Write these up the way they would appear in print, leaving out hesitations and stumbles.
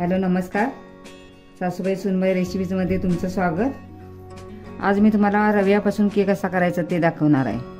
Hello नमस्कार, सासूबाई सुनबाई रेसिपीजमध्ये तुमचं स्वागत. आज मी तुम्हाला रव्यापासून केक कसा करायचा ते दाखवणार आहे.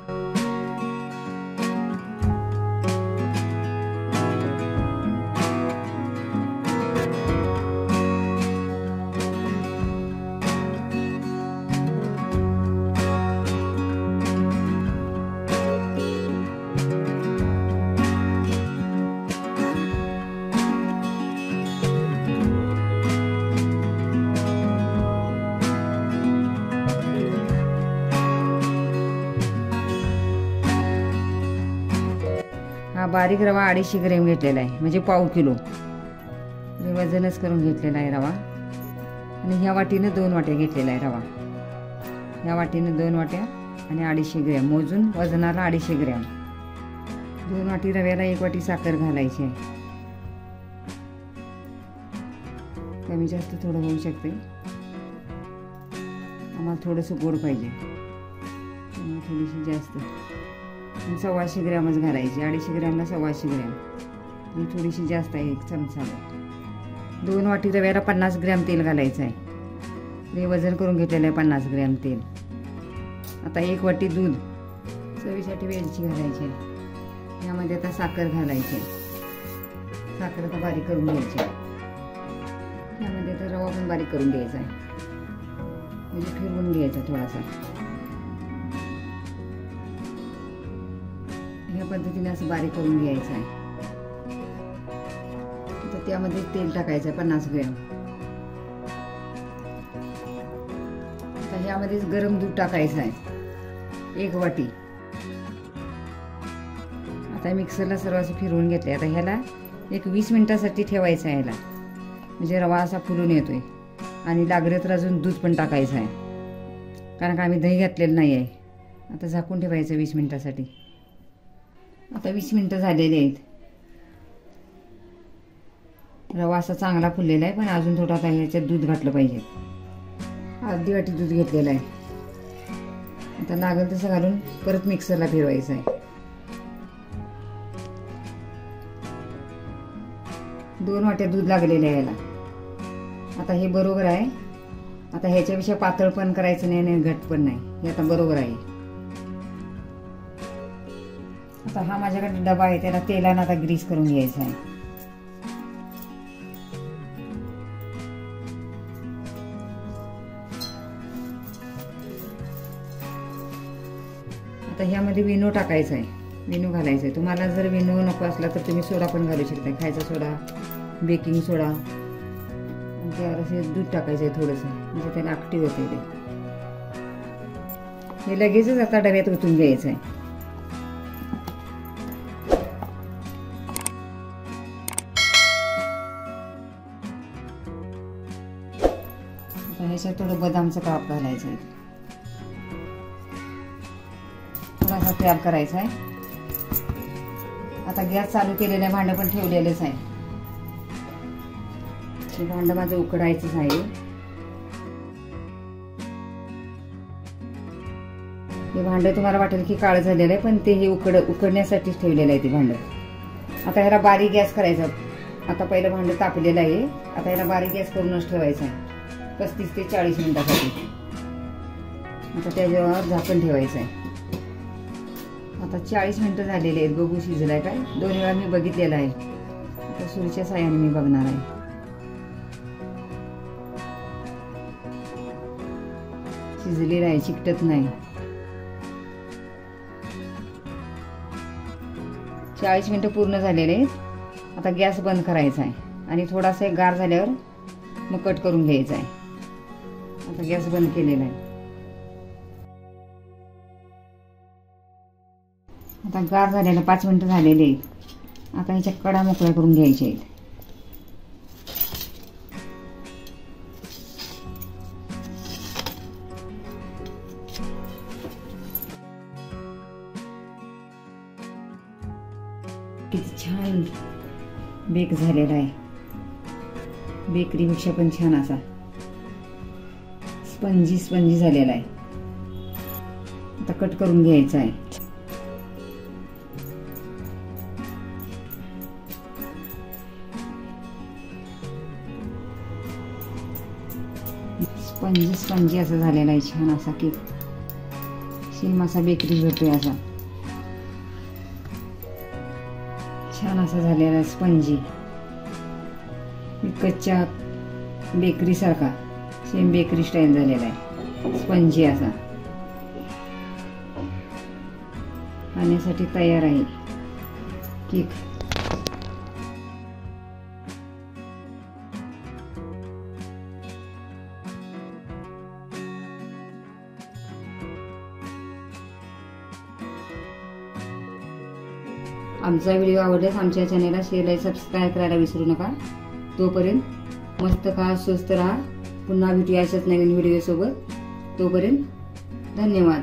हा बारीक रवा 250 ग्रॅम घेतलेला आहे, म्हणजे पाव किलो. वजनच करून घेतलेला आहे रवा. आणि ह्या वाटीनं 2 वाट्या घेतलेला आहे रवा. ह्या वाटीनं 2 वाट्या आणि 250 ग्रॅम मोजून वजनाला 250 ग्रॅम. 2 वाटी रव्याला 1 वाटी साखर घालायची आहे. कमी जास्त थोडं होऊ शकते, आम्हाला थोडंसं गोड पाहिजे, थोडीशी जास्त. 125 ग्रॅमच घालायची. 250 ग्रॅमला 125 ग्रॅम, ही थोडीशी जास्त आहे, 1 चमचा. 2 वाटी रव्याला 50 ग्रॅम तेल घालायचं आहे. हे वजन करून घेतलेलं आहे 50 ग्रॅम तेल. आता 1 वाटी दूध, चवीसाठी वेलची घालायची आहे. यामध्ये आता साखर घालायची आहे. साखर आता बारीक करून घ्यायची आहे. यामध्ये आता रवा पण बारीक करून घ्यायचा आहे, म्हणजे फिरवून घ्यायचा थोडासा. ह्या पद्धतीने असं बारीक करून घ्यायचं आहे. तर त्यामध्ये तेल टाकायचं आहे 50 ग्रॅम. आता ह्यामध्येच गरम दूध टाकायचं आहे 1 वाटी. आता मिक्सरला सर्व असं फिरवून घेतलं. आता ह्याला एक 20 मिनिटासाठी ठेवायचं आहे ह्याला, म्हणजे रवा असा फुलून येतोय. आणि लागले तर अजून दूध पण टाकायचं आहे, कारण का आम्ही दही घातलेलं नाही आहे. आता झाकून ठेवायचं 20 मिनिटासाठी. आता 20 मिनिटं झालेली आहेत. रवा असा चांगला फुललेला आहे, पण अजून थोडं आता ह्याच्यात दूध घातलं पाहिजे. 1/2 वाटी दूध घेतलेलं आहे. आता लागेल तसं घालून परत मिक्सरला फिरवायचं आहे. 2 वाट्या दूध लागलेलं आहे याला. आता हे बरोबर आहे. आता ह्याच्यापेक्षा पातळ पण करायचं नाही आणि घट पण नाही, हे आता बरोबर आहे. आता हा माझ्याकडे डबा आहे, त्याला तेलानं आता ग्रीस करून घ्यायचा आहे. आता ह्यामध्ये विनो टाकायचा आहे, विनो घालायचा आहे. तुम्हाला जर विनो नको असला तर तुम्ही सोडा पण घालू शकता, खायचा सोडा, बेकिंग सोडा. आणि त्यावर असे दूध टाकायचं आहे थोडंसं, म्हणजे त्याला आकटी होते ते. हे लगेचच आता डब्यात ओतून घ्यायचं आहे. ह्याच्यात थोडं बदामचं काप घालायचं आहे. थोडासा तयार करायचा आहे. आता गॅस चालू केलेलं आहे, भांडं पण ठेवलेलंच आहे. हे भांडं माझं उकडायचंच आहे. हे भांडं तुम्हाला वाटेल की काळं झालेलं आहे, पण ते हे उकडण्यासाठीच ठेवलेलं आहे ते भांडं. आता ह्याला बारीक गॅस करायचा. आता पहिलं भांडं तापलेलं आहे. आता ह्याला बारीक गॅस करूनच ठेवायचं आहे 35 ते 40 मिनिटासाठी. आता त्याच्यावर झाकण ठेवायचं आहे. आता 40 मिनिटं झालेली आहेत. बघू शिजलाय काय. 2 वेळा मी बघितलेलं आहे. आता सुरीच्या साहाय्याने मी बघणार आहे. शिजलेलं आहे, चिकटत नाही. 40 मिनिटं पूर्ण झालेले आहेत. आता गॅस बंद करायचा आहे आणि थोडासा गार झाल्यावर मग कट करून घ्यायचा आहे. आता गॅस बंद केलेला आहे. आता गार झालेला 5 मिनिटं झालेले आहेत. आता ह्याच्या कडा मोकळ्या करून घ्यायच्या आहेत. किती छान बेक झालेला आहे. बेकरीपेक्षा पण छान असा स्पंजी झालेला आहे. आता कट करून घ्यायचा आहे. स्पंजी असा झालेला आहे, छान असा केक. सेम असा बेकरी भेटतोय असा, छान असा झालेला आहे स्पंजी, विकतच्या बेकरी सारखा सेम बेकरी स्टाईल झालेला आहे, स्पंजी असा. खाण्यासाठी तयार आहे केक. आमचा व्हिडिओ आवडल्यास आमच्या चॅनेलला शेअर आणि सबस्क्राईब करायला विसरू नका. तोपर्यंत मस्त खा, स्वस्त राहा. पुन्हा भेटूया अशाच नवीन व्हिडिओ सोबत. तोपर्यंत धन्यवाद.